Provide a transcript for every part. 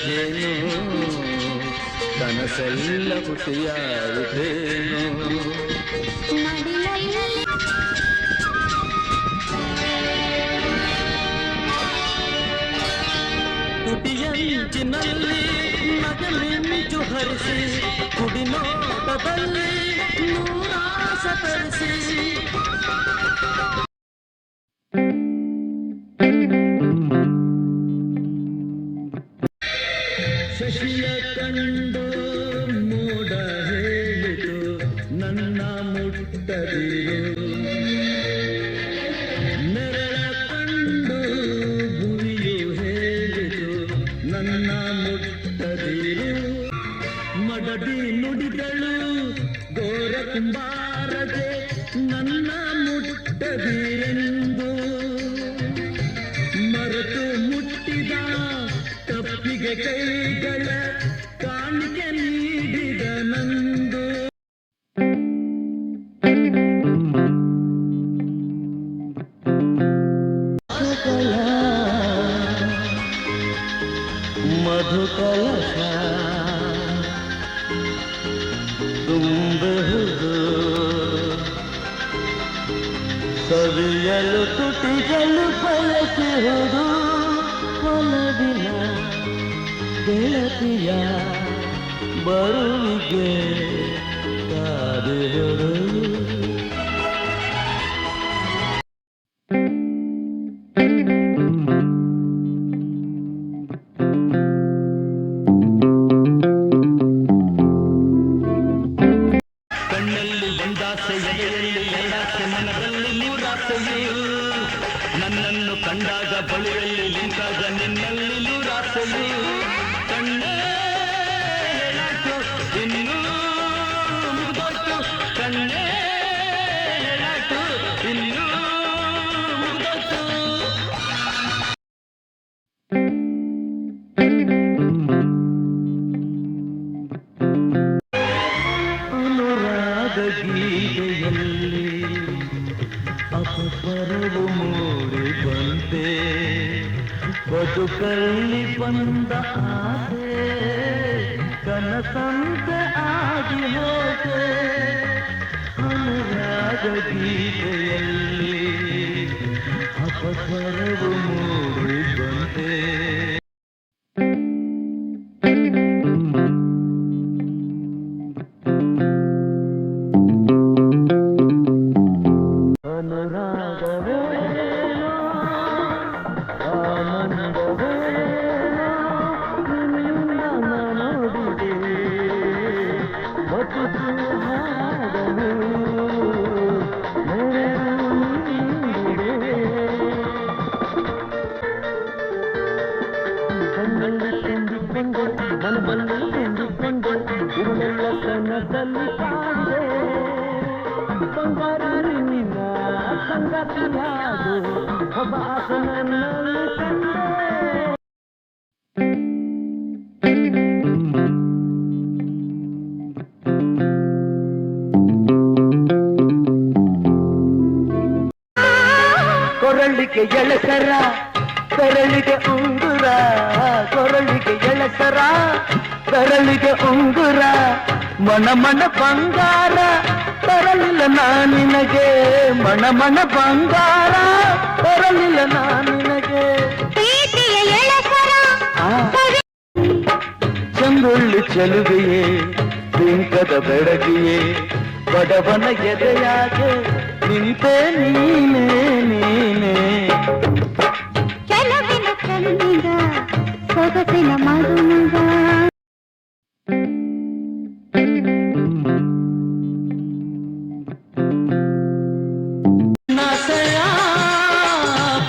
ಬೆಳಗೇನು ಕನಸೆಲ್ಲ ಹುಸಿಯಾಯಿತೇನು ತುಟಿಯಂಚಿನಲ್ಲಿ ನಗಲಿಂಚು ಹರಿಸಿ ಕುಡಿನೋಟದಲ್ಲಿ ನೂರಾಸ ತರಿಸಿ ಶಶಿಯ ಕಂಡು ಮೋಡ ಹೇಳಿತು ನನ್ನ ಮುಟ್ಟದಿರು ನೆರಳ ಕಂಡು ಭುವಿಯು ಹೇಳಿತು ನನ್ನ ಮುಟ್ಟದಿರು ಮಡದಿ ನುಡಿದಳು ಗೋರ ಕುಂಬಾರದೆ ನನ್ನ ಮುಟ್ಟದಿರೆಂದು ಮರೆತು ಮುಟ್ಟಿದ ತಪ್ಪಿಗೆ ಕೈಗಳ ಕಾಣಿಕೆ ನೀಡಿದ ನಂದು ಮಧುಕಲಶ ತುಂಬುವುದು ಸವಿಯಲು ತುಟಿಗಳು ಫಲಸಿಹುದು ಒಲವಿನ ಗೆಳತಿಯ ಬರುವಿಗೆ ಕಾದಿರುವುದು ಕಣ್ಣಲ್ಲಿ ಒಂದಾಸೆ ಎದೆಯಲ್ಲಿ ಎರಡಾಸೆ ಮನದಲ್ಲಿ ನೂರಾಸೆಯು ನನ್ನನ್ನು ಕಂಡಾಗ ಬಳಿಯಲ್ಲಿ ನಿಂತಾಗ ನಿನ್ನಲ್ಲಿ ನೂರಾಸೆಯು ಕಣ್ಣೇ ಹೇಳಾಯ್ತು ಇನ್ನೂ ಮುಗ್ದೋಯ್ತು ಕಣ್ಣೇ ಹೇಳಾಯ್ತು ಇನ್ನೂ ಮುಗ್ದೋಯ್ತು ಅನುರಾಗ ಗೀತೆಯಲ್ಲಿ ಅಪಸ್ವರವು ಮೂಡಿ ಬಂತೆ ಬದುಕಲ್ಲಿ ಬಂದ ಆಸೆ ಕನಸಂತೆ ಆಗಿ ಹೋದೆ ಅನುರಾಗ ಗೀತೆಯಲ್ಲಿ ಅಪಸ್ವರವು ಮೂಡಿ ಬಂತೆ ಕನಸಲ್ಲಿ ಕಾಣೆ ಬಂಗಾರಿ ನಿನ್ನ ಸಂಗತಿಯಾದು ಒಬ್ಬ ಆಸನನ್ನಲ್ಲಿ ಕಂಡೆ ಕೊರಳಿಗೆ ಎಳಸರ ಬೆರಳಿಗೆ ಉಂಗುರ ಕೊರಳಿಗೆ ಎಳಸರ ಬೆರಳಿಗೆ ಉಂಗುರ ಮಣ ಮಣ ಬಂಗಾರ ತರಲಿಲ್ಲ ನಾನಿನಗೆ ಮಣ ಮಣ ಬಂಗಾರ ತರಲಿಲ್ಲ ನಾನಿನಗೆ ಚಂದುಳ್ಳಿ ಚೆಲುವೆಯೇ ಬಿಂಕದ ಬೆಳಗಿಯೇ ಬಡವನ ಎದೆಯಾಗೆ ನಿಂತೆ ನೀನೇ ನೀನೇ ಚೆಲುವಿನ ಕಣ್ಣಿಗ ಸೊಗಸಿನ ಮಧುಮಗ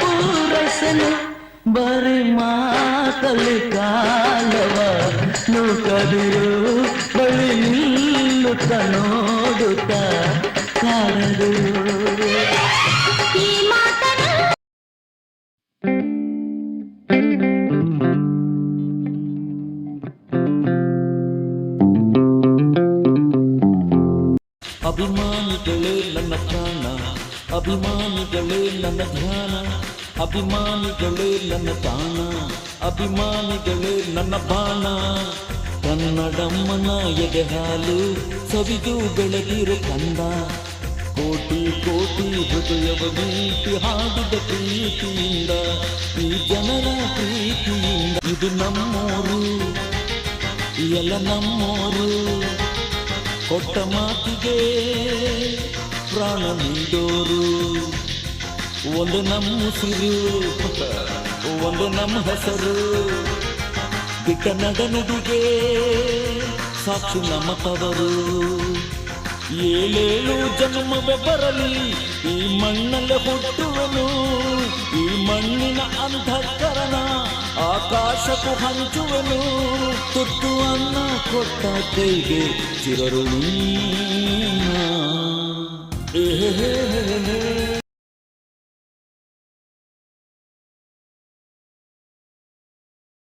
ಪೂರೈಸಲು ಬರೀ ಮಾತಲ್ಲಿ ಕಾಲವ ನೂಕದಿರು ಬಳಿ ನಿಲ್ಲುತ್ತ ನೋಡುತ್ತ ಕಾಲದು ಅಭಿಮಾನಿಗಳೇ ನನ್ನ ಪ್ರಾಣ ಅಭಿಮಾನಿಗಳೇ ನನ್ನ ಧ್ಯಾನ ಅಭಿಮಾನಿಗಳೇ ನನ್ನ ತಾಣ, ಅಭಿಮಾನಿಗಳೇ ನನ್ನ ಬಾಣ. ಕನ್ನಡಮ್ಮನ ಎದೆ ಹಾಲು ಸವಿದು ಬೆಳೆದಿರೋ ಕಂದ. ಕೋಟಿ ಕೋಟಿ ಹೃದಯವ ಮೀಟಿ ಹಾಡಿದ ಪ್ರೀತಿಯಿಂದ, ಈ ಜನರ ಪ್ರೀತಿಯಿಂದ. ಇದು ನಮ್ಮೋರು, ಎಲ್ಲ ನಮ್ಮೋರು, ಕೊಟ್ಟ ಮಾತಿಗೆ ಪ್ರಾಣ ನೀಡೋರು. ಒಂದು ನಮ್ಮ ಉಸಿರು, ಒಂದು ನಮ್ಮ ಹೆಸರು, ಬಿಟ್ಟ ನಗನುಡಿಗೆ ಸಾಕ್ಷಿ ನಮ್ಮ ತವರು. ಏಳೇಳು ಜನ್ಮವೇ ಬರಲಿ ಈ ಮಣ್ಣಲ್ಲೇ ಹುಟ್ಟುವನು, ಈ ಮಣ್ಣಿನ ಅಂಧಕರಣ ಆಕಾಶಕ್ಕೂ ಹಂಚುವನು. ತುತ್ತು ಅನ್ನ ಕೊಟ್ಟ ಕೈಗೆ ಚಿರಋಣಿ.